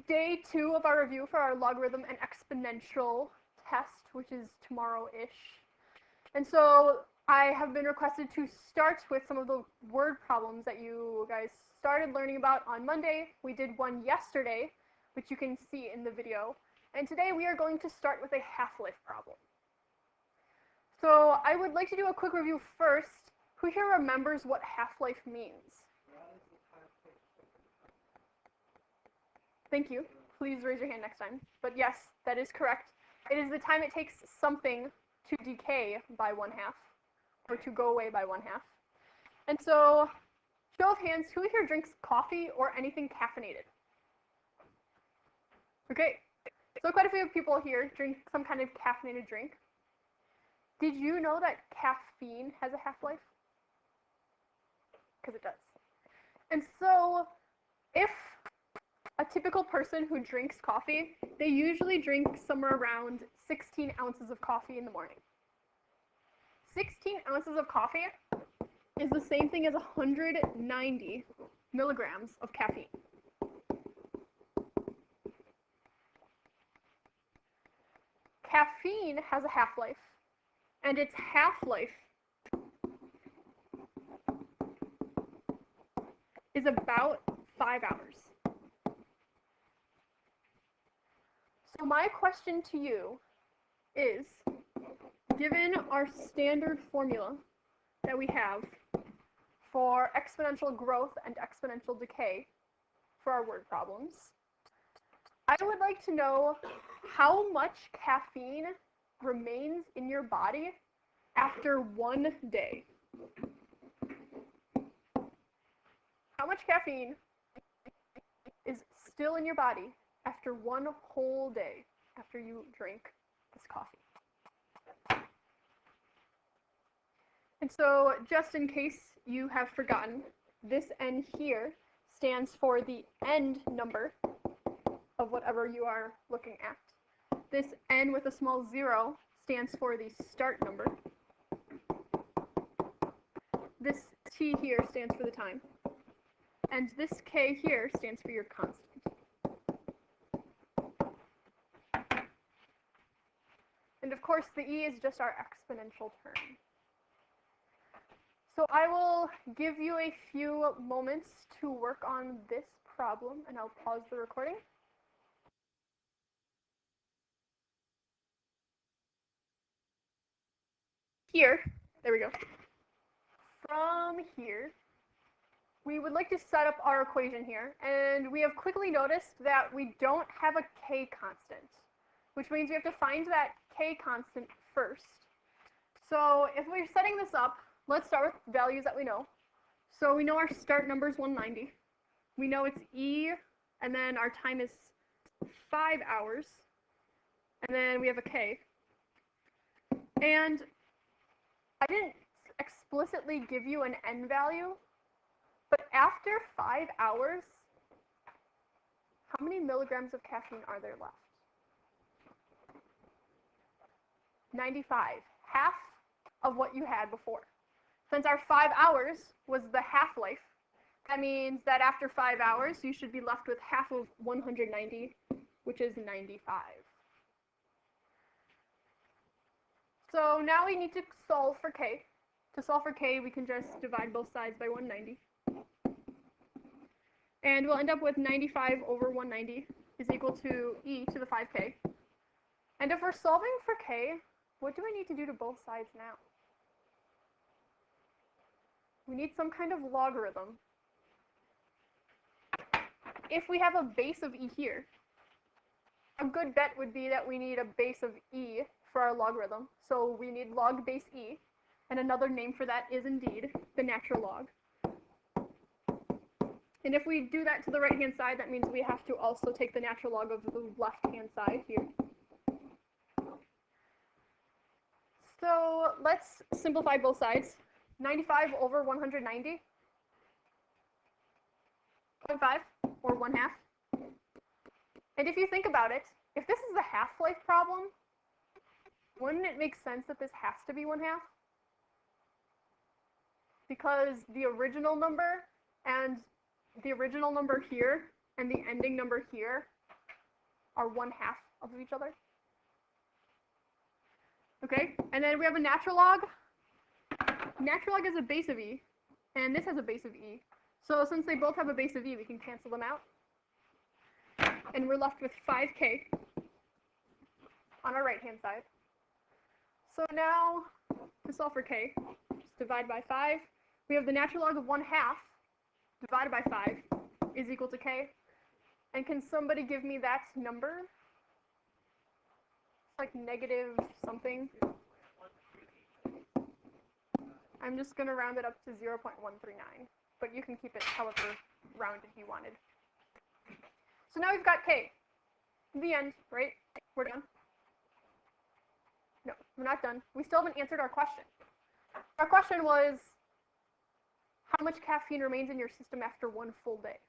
day 2 of our review for our logarithm and exponential test, which is tomorrow-ish. And so I have been requested to start with some of the word problems that you guys started learning about on Monday. We did one yesterday, which you can see in the video. And today we are going to start with a half-life problem. So I would like to do a quick review first. Who here remembers what half-life means? Thank you. Please raise your hand next time. But yes, that is correct. It is the time it takes something to decay by 1/2, or to go away by 1/2. And so, show of hands, who here drinks coffee or anything caffeinated? Okay, so quite a few people here drink some kind of caffeinated drink. Did you know that caffeine has a half-life? Because it does. And so, if a typical person who drinks coffee, they usually drink somewhere around 16 ounces of coffee in the morning. 16 ounces of coffee is the same thing as 190 milligrams of caffeine. Caffeine has a half-life, and its half-life is about 5 hours. So my question to you is, given our standard formula that we have for exponential growth and exponential decay for our word problems, I would like to know how much caffeine remains in your body after 1 day. How much caffeine is still in your body after 1 whole day after you drink this coffee? And so, just in case you have forgotten, this N here stands for the end number of whatever you are looking at. This N with a small 0 stands for the start number. This T here stands for the time. And this K here stands for your constant. And of course, the E is just our exponential term. So I will give you a few moments to work on this problem, and I'll pause the recording. Here, there we go. From here, we would like to set up our equation here, and we have quickly noticed that we don't have a K constant, which means we have to find that K constant first. So if we're setting this up, let's start with values that we know. So we know our start number is 190. We know it's E, and then our time is 5 hours. And then we have a K. And I didn't explicitly give you an N value, but after 5 hours, how many milligrams of caffeine are there left? 95. Half of what you had before. Since our 5 hours was the half-life, that means that after 5 hours, you should be left with half of 190, which is 95. So now we need to solve for K. To solve for K, we can just divide both sides by 190. And we'll end up with 95 over 190 is equal to E to the 5K. And if we're solving for K, what do we need to do to both sides now? We need some kind of logarithm. If we have a base of E here, a good bet would be that we need a base of E for our logarithm. So we need log base E, and another name for that is indeed the natural log. And if we do that to the right-hand side, that means we have to also take the natural log of the left-hand side here. So let's simplify both sides. 95 over 190, 0.5, or 1/2. And if you think about it, if this is a half-life problem, wouldn't it make sense that this has to be 1/2? Because the original number and the original number here and the ending number here are 1/2 of each other. Okay, and then we have a natural log. Natural log is a base of e, and this has a base of e. So since they both have a base of e, we can cancel them out. And we're left with 5k on our right-hand side. So now, to solve for k, just divide by 5. We have the natural log of 1/2 divided by 5 is equal to k. And can somebody give me that number? It's like negative something. I'm just going to round it up to 0.139, but you can keep it however rounded you wanted. So now we've got k. The end, right? We're done. No, we're not done. We still haven't answered our question. Our question was, how much caffeine remains in your system after one full day?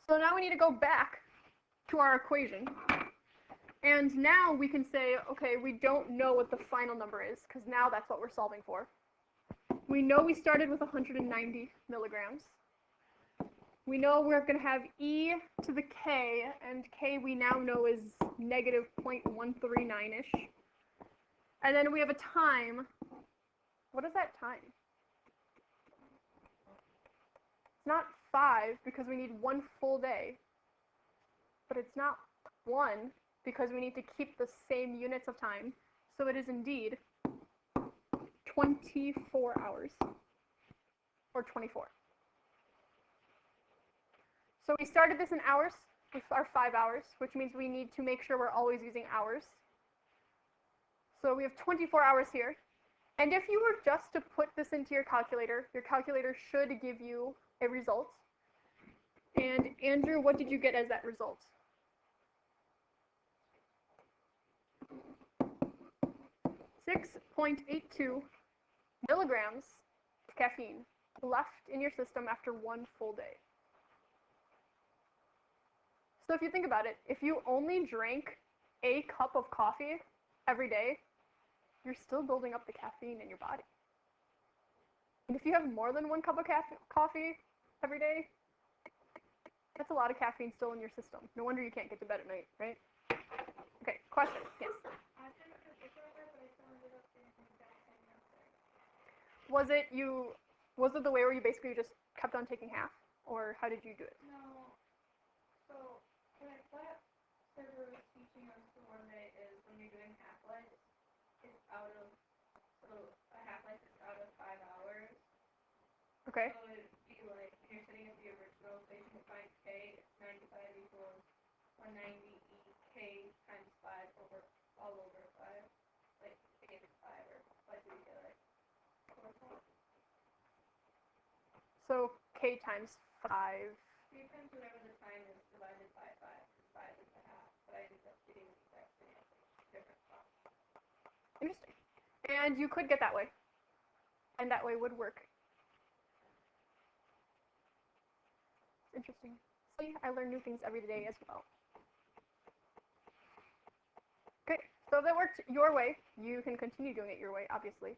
So now we need to go back to our equation. And now we can say, okay, we don't know what the final number is, because now that's what we're solving for. We know we started with 190 milligrams. We know we're going to have e to the k, and k we now know is negative 0.139-ish. And then we have a time. What is that time? It's not 5 because we need one full day, but it's not 1 because we need to keep the same units of time. So it is indeed 24 hours, or 24. So we started this in hours with our 5 hours, which means we need to make sure we're always using hours. So we have 24 hours here. And if you were just to put this into your calculator should give you a result. And Andrew, what did you get as that result? 6.82 milligrams of caffeine left in your system after one full day. So if you think about it, if you only drank a cup of coffee every day, you're still building up the caffeine in your body. And if you have more than one cup of coffee every day, that's a lot of caffeine still in your system. No wonder you can't get to bed at night, right? Okay, question, yes? Was it the way where you basically just kept on taking half? Or how did you do it? No. So, what Server was teaching us the one day is when you're doing half-life, it's out of, so a half-life is out of 5 hours. Okay. So it'd be like, when you're sitting at the original, so you can find k, it's 95 equals 190 e k times 5 over, all over 5. Like, k is 5 or 5 to the other. So k times 5. K times whatever the time is divided by 5, because 5 is a half, but I ended up getting the exact same answer, different spot. Interesting. And you could get that way. And that way would work. Interesting. See, I learn new things every day as well. Okay, so if that worked your way, you can continue doing it your way, obviously.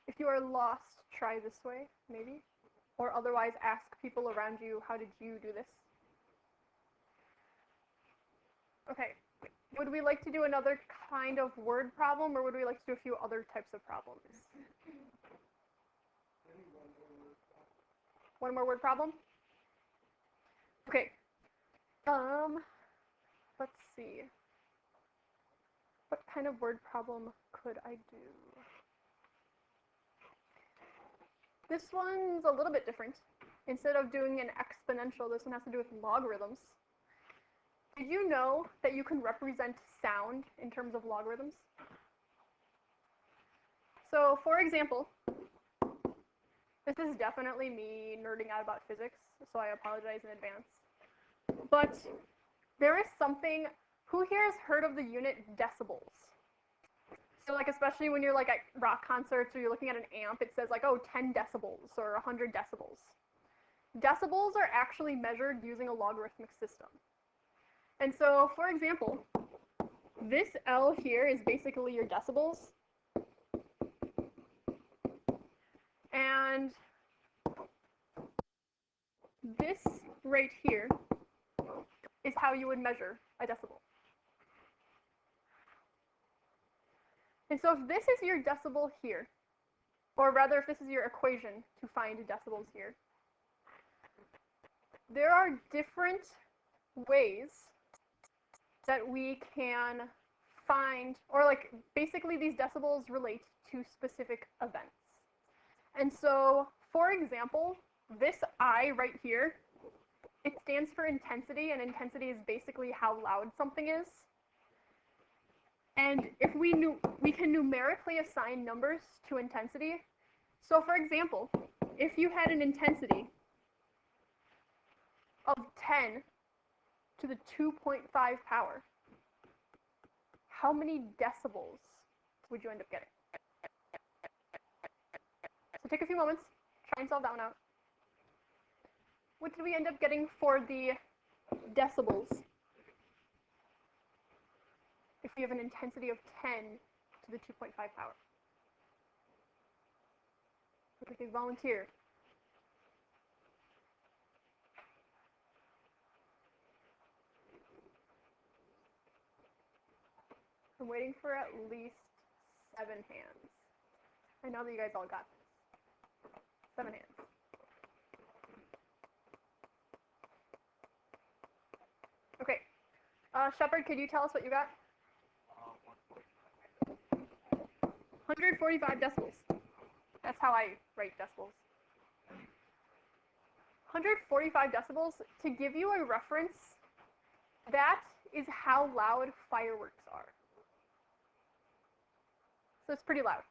If you are lost, try this way, maybe. Or otherwise ask people around you, how did you do this? Okay, would we like to do another kind of word problem, or would we like to do a few other types of problems? One more word problem? Okay. Let's see. What kind of word problem could I do? This one's a little bit different. Instead of doing an exponential, this one has to do with logarithms. Did you know that you can represent sound in terms of logarithms? So, for example, this is definitely me nerding out about physics, so I apologize in advance. But there is something, who here has heard of the unit decibels? So like especially when you're like at rock concerts or you're looking at an amp, it says like, oh, 10 decibels or 100 decibels. Decibels are actually measured using a logarithmic system. And so, for example, this L here is basically your decibels. And this right here how you would measure a decibel. And so if this is your decibel here, or rather if this is your equation to find decibels here, there are different ways that we can find, or like basically these decibels relate to specific events. And so, for example, this I right here, it stands for intensity, and intensity is basically how loud something is. And if we can numerically assign numbers to intensity. So for example, if you had an intensity of 10 to the 2.5 power, how many decibels would you end up getting? So take a few moments, try and solve that one out. What did we end up getting for the decibels if we have an intensity of 10 to the 2.5 power? Look like they volunteered. I'm waiting for at least 7 hands. I know that you guys all got this. 7 hands. Okay. Shepard, could you tell us what you got? 145 decibels. That's how I write decibels. 145 decibels, to give you a reference, that is how loud fireworks are. So it's pretty loud.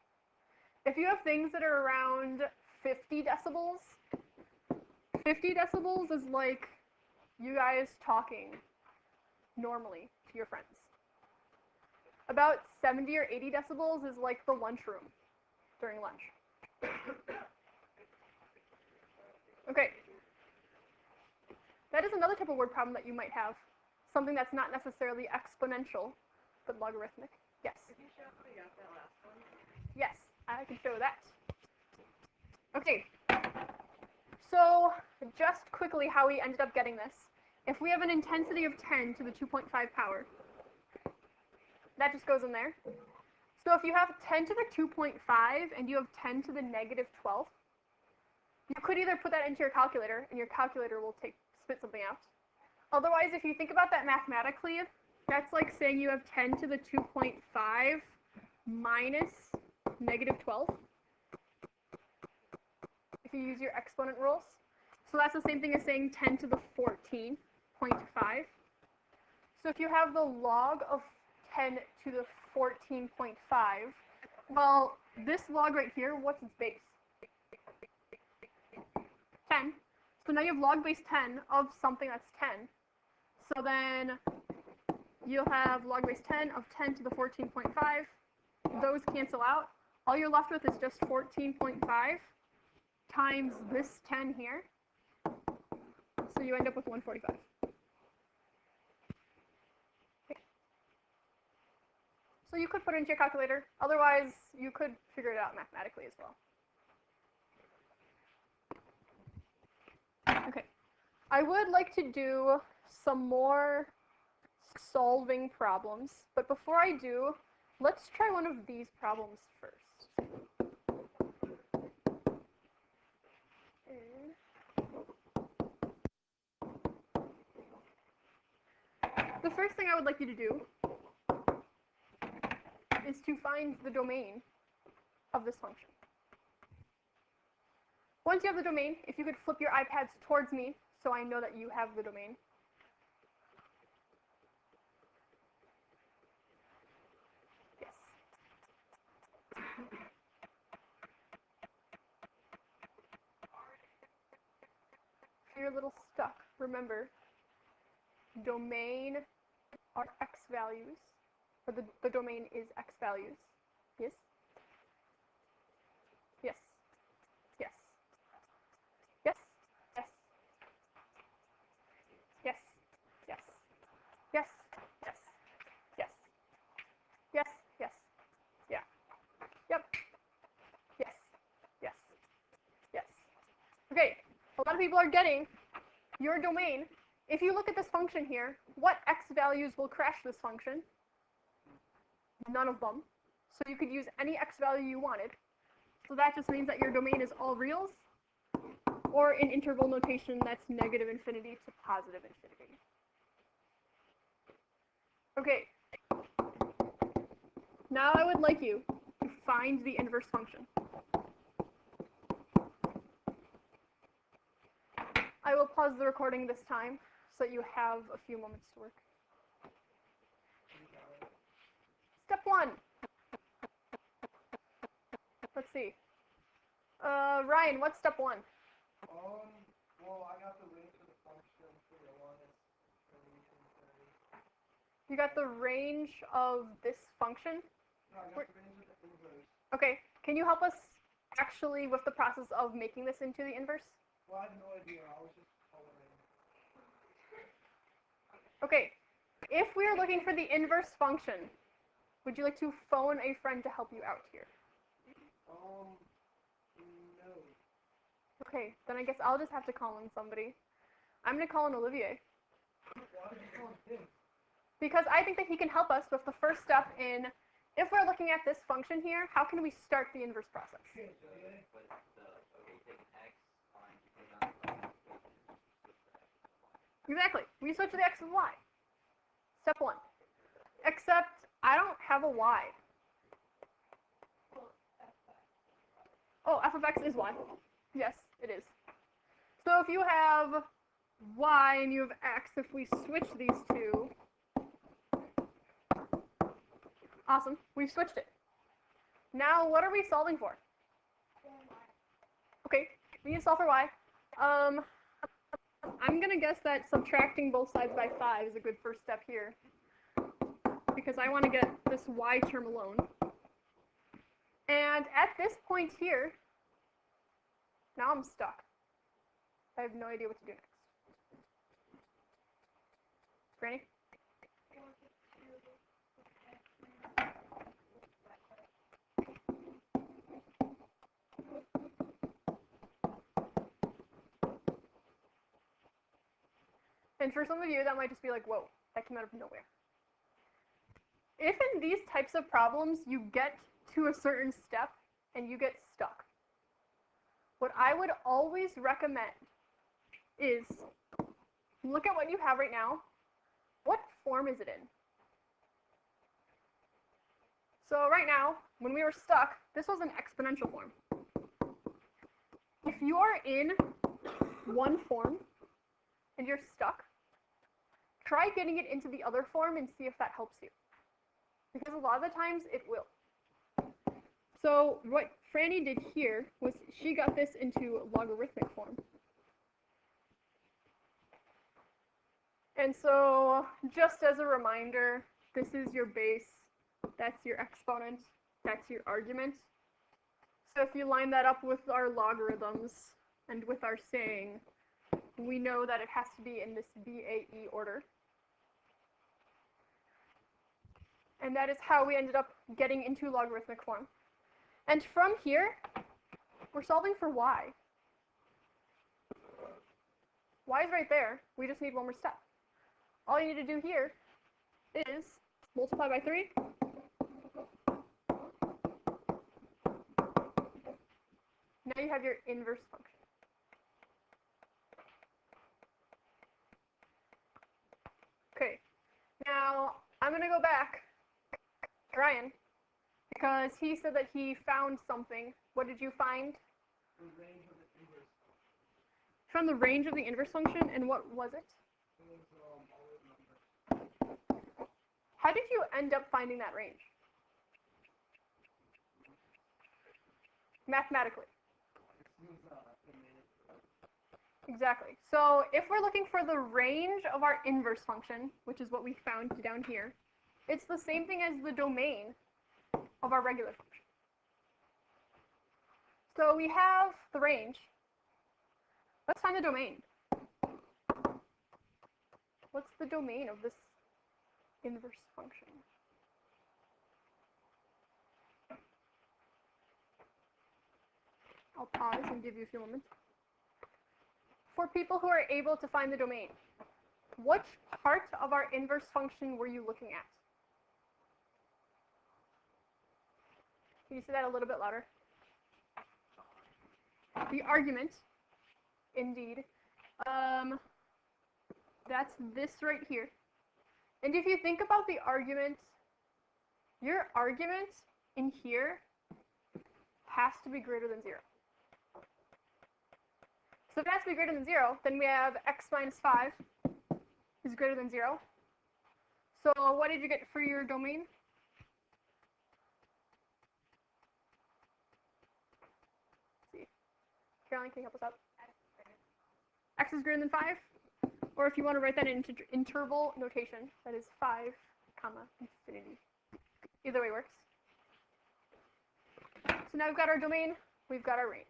If you have things that are around 50 decibels, 50 decibels is like you guys talking normally to your friends. About 70 or 80 decibels is like the lunchroom during lunch. Okay. That is another type of word problem that you might have. Something that's not necessarily exponential, but logarithmic. Yes? Could you show how you got that last one? Yes, I can show that. Okay. So just quickly how we ended up getting this. If we have an intensity of 10 to the 2.5 power, that just goes in there. So if you have 10 to the 2.5 and you have 10 to the negative 12, you could either put that into your calculator and your calculator will spit something out. Otherwise, if you think about that mathematically, that's like saying you have 10 to the 2.5 minus negative 12. If you use your exponent rules. So that's the same thing as saying 10 to the 14.5. So if you have the log of 10 to the 14.5, well, this log right here, what's its base? 10. So now you have log base 10 of something that's 10. So then you'll have log base 10 of 10 to the 14.5. Those cancel out. All you're left with is just 14.5 times this 10 here. So you end up with 145. Okay. So you could put it into your calculator. Otherwise, you could figure it out mathematically as well. Okay. I would like to do some more solving problems, but before I do, let's try one of these problems first. The first thing I would like you to do is to find the domain of this function. Once you have the domain, if you could flip your iPads towards me so I know that you have the domain. Yes. If you're a little stuck, remember, domain are x values, or the domain is x values. Yes? Yes. Yes. Yes. Yes. Yes. Yes. Yes. Yes. Yes. Yes. Yes. Yeah. Yep. Yes. Yes. Yes. Okay. A lot of people are getting your domain if you look at this function here, what x values will crash this function? None of them. So you could use any x value you wanted. So that just means that your domain is all reals, or in interval notation, that's negative infinity to positive infinity. Okay. Now I would like you to find the inverse function. I will pause the recording this time so that you have a few moments to work. Step 1. Let's see. Ryan, what's step 1? Well, I got the range of the function for the longest. You got the range of this function? No, I got the range of the inverse. Okay, can you help us actually with the process of making this into the inverse? Well, I have no idea. I was just coloring. Okay, if we are looking for the inverse function, would you like to phone a friend to help you out here? No. Okay, then I guess I'll just have to call in somebody. I'm going to call in Olivier. Why did you call him? Because I think that he can help us with the first step in, if we're looking at this function here, how can we start the inverse process? Okay. Exactly. We switch to the x and y. Step 1. Except I don't have a y. Oh, f of x is y. Yes, it is. So if you have y and you have x, if we switch these two, awesome, we've switched it. Now, what are we solving for? Okay, we need to solve for y. I'm going to guess that subtracting both sides by 5 is a good first step here, because I want to get this y term alone. And at this point here, now I'm stuck. I have no idea what to do next. Granny? And for some of you, that might just be like, whoa, that came out of nowhere. If in these types of problems you get to a certain step and you get stuck, what I would always recommend is look at what you have right now. What form is it in? So right now, when we were stuck, this was an exponential form. If you are in one form and you're stuck, try getting it into the other form and see if that helps you. Because a lot of the times it will. So what Franny did here was she got this into logarithmic form. And so just as a reminder, this is your base, that's your exponent, that's your argument. So if you line that up with our logarithms and with our saying, we know that it has to be in this BAE order. And that is how we ended up getting into logarithmic form. And from here, we're solving for y. Y is right there. We just need one more step. All you need to do here is multiply by 3. Now you have your inverse function. Okay, now I'm going to go back to Ryan, because he said that he found something. What did you find? The range of the inverse. Found the range of the inverse function, and what was it? It was all numbers. How did you end up finding that range? Mathematically. Exactly. So if we're looking for the range of our inverse function, which is what we found down here, it's the same thing as the domain of our regular function. So we have the range. Let's find the domain. What's the domain of this inverse function? I'll pause and give you a few moments. For people who are able to find the domain, Which part of our inverse function were you looking at? Can you say that a little bit louder? The argument, indeed. That's this right here. And if you think about the argument, your argument in here has to be greater than 0. So if it has to be greater than 0, then we have x minus 5 is greater than 0. So what did you get for your domain? Let's see. Caroline, can you help us out? X is greater than 5? Or if you want to write that in interval notation, that is 5, comma, infinity. Either way works. So now we've got our domain, we've got our range.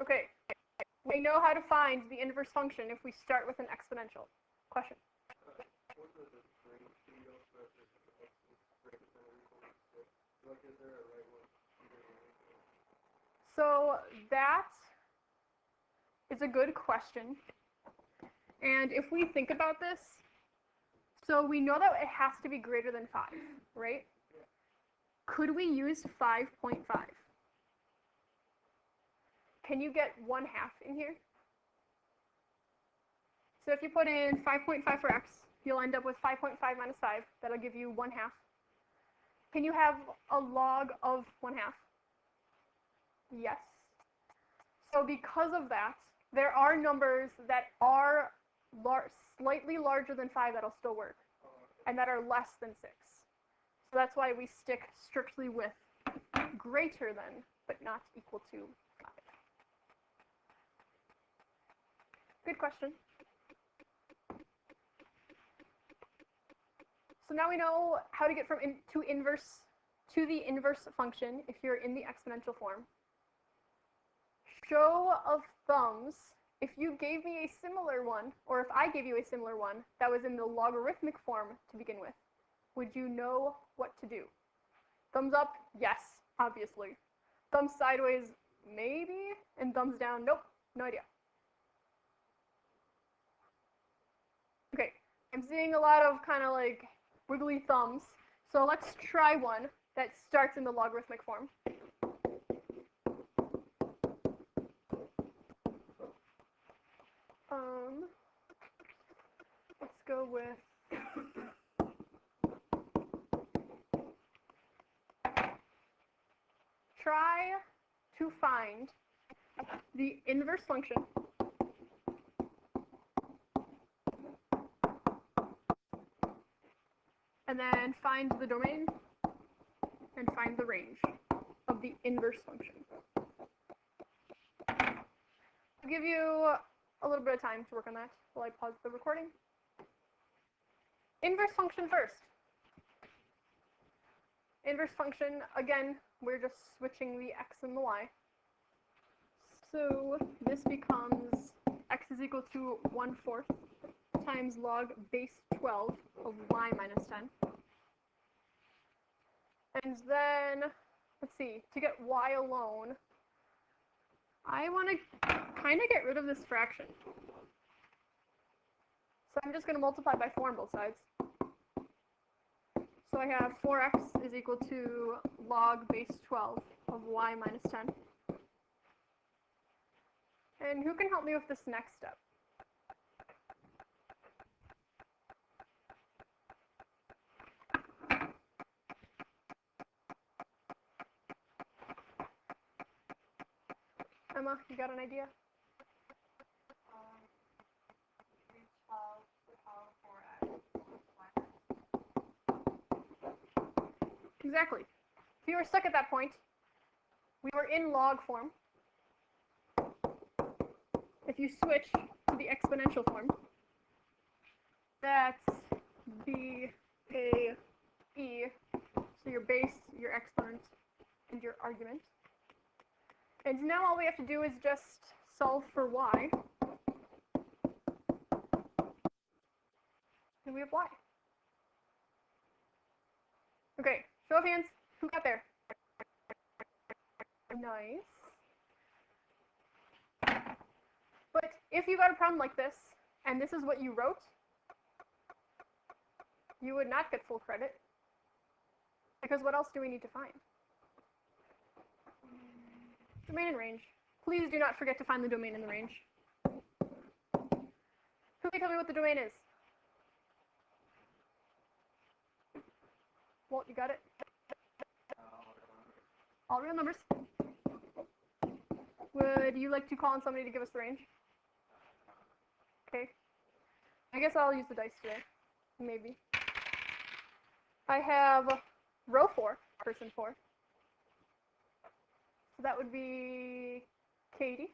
Okay, we know how to find the inverse function if we start with an exponential. Question? So that is a good question. And if we think about this, so we know that it has to be greater than 5, right? Could we use 5.5? Can you get 1/2 in here? So if you put in 5.5 for x, you'll end up with 5.5 minus 5. That'll give you 1/2. Can you have a log of 1/2? Yes. So because of that, there are numbers that are slightly larger than 5 that'll still work, and that are less than 6. So that's why we stick strictly with greater than, but not equal to 5. Good question. So now we know how to get from to the inverse function if you're in the exponential form. Show of thumbs, if you gave me a similar one, or if I gave you a similar one that was in the logarithmic form to begin with, would you know what to do? Thumbs up, yes, obviously. Thumbs sideways, maybe, and thumbs down, nope, no idea. Okay, I'm seeing a lot of kind of like wiggly thumbs, so let's try one that starts in the logarithmic form. Let's go with try to find the inverse function and then find the domain and find the range of the inverse function. I'll give you a little bit of time to work on that while I pause the recording. Inverse function first. Inverse function, again, we're just switching the x and the y. So this becomes x is equal to 1/4 times log base 12 of y minus 10. And then, let's see, to get y alone, I want to kind of get rid of this fraction. So I'm just going to multiply by 4 on both sides. So I have 4x is equal to log base 12 of y minus 10. And who can help me with this next step? Emma, you got an idea? Exactly. If you were stuck at that point, we were in log form. If you switch to the exponential form, that's B, A, E, so your base, your exponent, and your argument. And now all we have to do is just solve for y. And we have y. Okay, show of hands. Who got there? Nice. But if you got a problem like this, and this is what you wrote, you would not get full credit. Because what else do we need to find? Domain and range. Please do not forget to find the domain and the range. Who can tell me what the domain is? Walt, you got it? All real numbers. Would you like to call on somebody to give us the range? Okay. I guess I'll use the dice today. Maybe. I have row 4, person 4. So that would be Katie.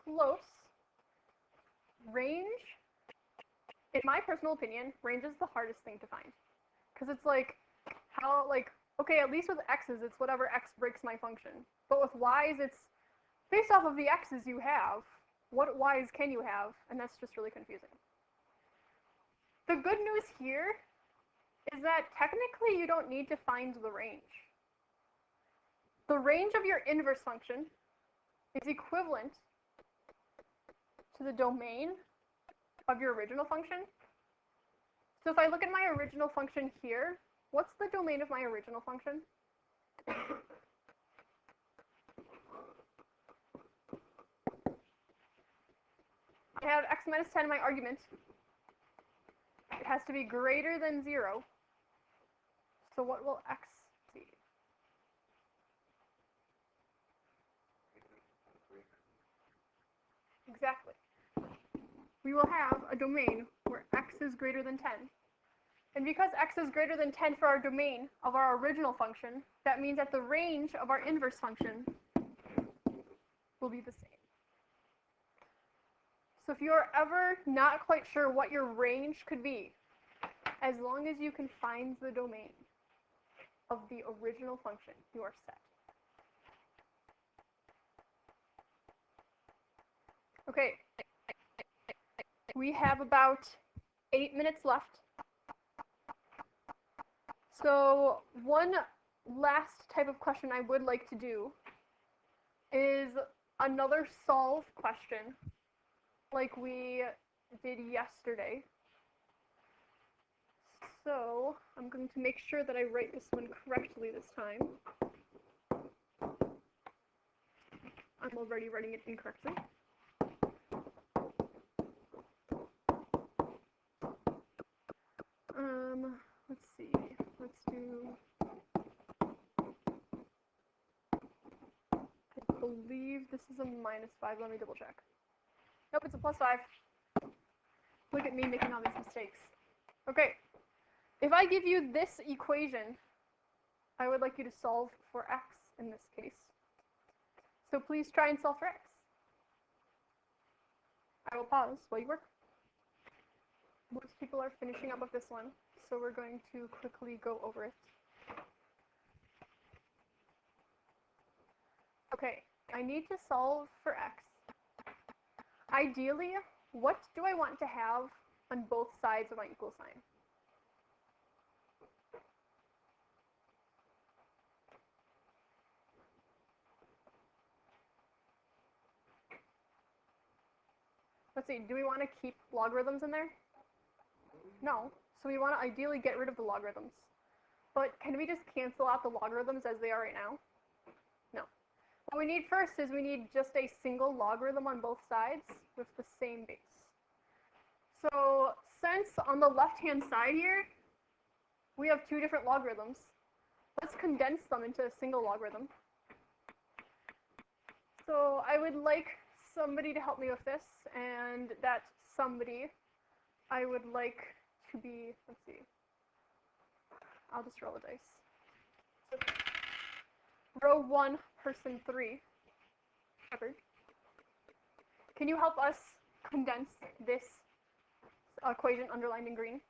Close. Range, in my personal opinion, range is the hardest thing to find. Because it's like, how, like, okay, at least with x's, it's whatever x breaks my function. But with y's, it's based off of the x's you have, what y's can you have, and that's just really confusing. The good news here is that technically you don't need to find the range. The range of your inverse function is equivalent to the domain of your original function. So if I look at my original function here, what's the domain of my original function? I have x minus 10 in my argument. It has to be greater than 0. So what will x be? Exactly. We will have a domain where x is greater than 10. And because x is greater than 10 for our domain of our original function, that means that the range of our inverse function will be the same. So if you're ever not quite sure what your range could be, as long as you can find the domain of the original function, you are set. Okay, we have about 8 minutes left. So one last type of question I would like to do is another solve question like we did yesterday. So I'm going to make sure that I write this one correctly this time. I'm already writing it incorrectly. Let's see. Let's do. I believe this is a -5. Let me double check. Nope, it's a +5. Look at me making all these mistakes. Okay. If I give you this equation, I would like you to solve for x in this case. So please try and solve for x. I will pause while you work. Most people are finishing up with this one, so we're going to quickly go over it. Okay, I need to solve for x. Ideally, what do I want to have on both sides of my equal sign? Let's see, do we want to keep logarithms in there? No. So we want to ideally get rid of the logarithms. But can we just cancel out the logarithms as they are right now? No. What we need first is we need just a single logarithm on both sides with the same base. So since on the left-hand side here, we have two different logarithms, let's condense them into a single logarithm. So I would like somebody to help me with this, and that somebody I would like to be, let's see, I'll just roll a dice. Row 1, person 3, Shepard. Can you help us condense this equation underlined in green?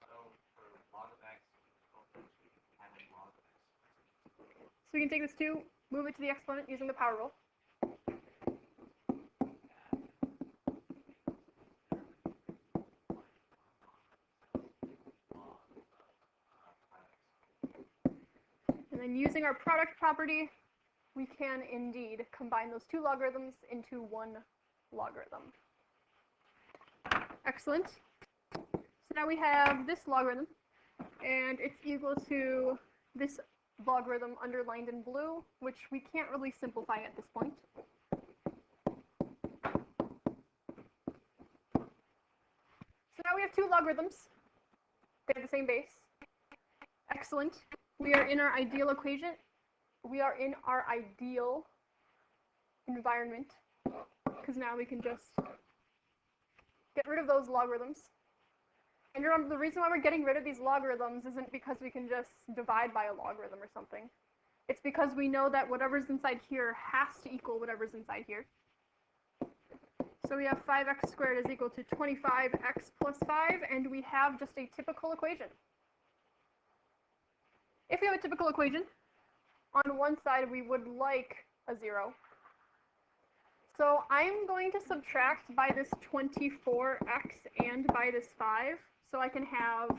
So for log of x, having log of x. So we can take this 2, move it to the exponent using the power rule. then using our product property, we can indeed combine those two logarithms into one logarithm. Excellent. So now we have this logarithm, and it's equal to this logarithm underlined in blue, which we can't really simplify at this point. So now we have two logarithms. They have the same base. Excellent. We are in our ideal equation. We are in our ideal environment, because now we can just get rid of those logarithms. And remember, the reason why we're getting rid of these logarithms isn't because we can just divide by a logarithm or something. It's because we know that whatever's inside here has to equal whatever's inside here. So we have 5x squared is equal to 25x plus 5, and we have just a typical equation. If we have a typical equation, on one side we would like a 0. So I'm going to subtract by this 24x and by this 5, so I can have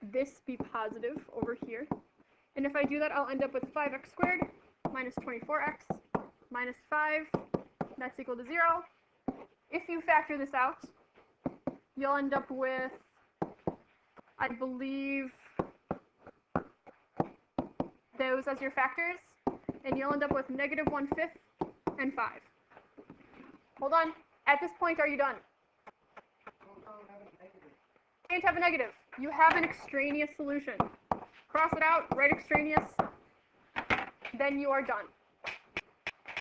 this be positive over here. And if I do that, I'll end up with 5x squared minus 24x minus 5, that's equal to 0. If you factor this out, you'll end up with, I believe, those as your factors, and you'll end up with negative 1/5 and 5. Hold on. At this point, are you done? Can't have a negative. You have an extraneous solution. Cross it out, write extraneous, then you are done.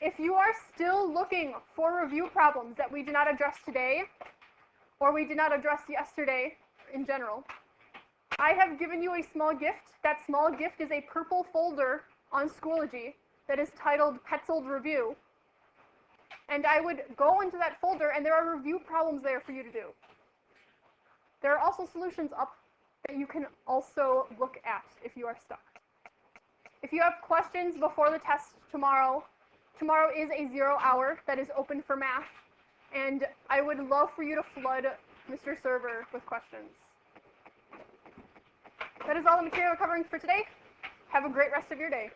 If you are still looking for review problems that we did not address today, or we did not address yesterday in general, I have given you a small gift. That small gift is a purple folder on Schoology that is titled Petzled Review. And I would go into that folder, and there are review problems there for you to do. There are also solutions up that you can also look at if you are stuck. If you have questions before the test tomorrow, tomorrow is a 0 hour that is open for math, and I would love for you to flood Mr. Server with questions. That is all the material we're covering for today. Have a great rest of your day.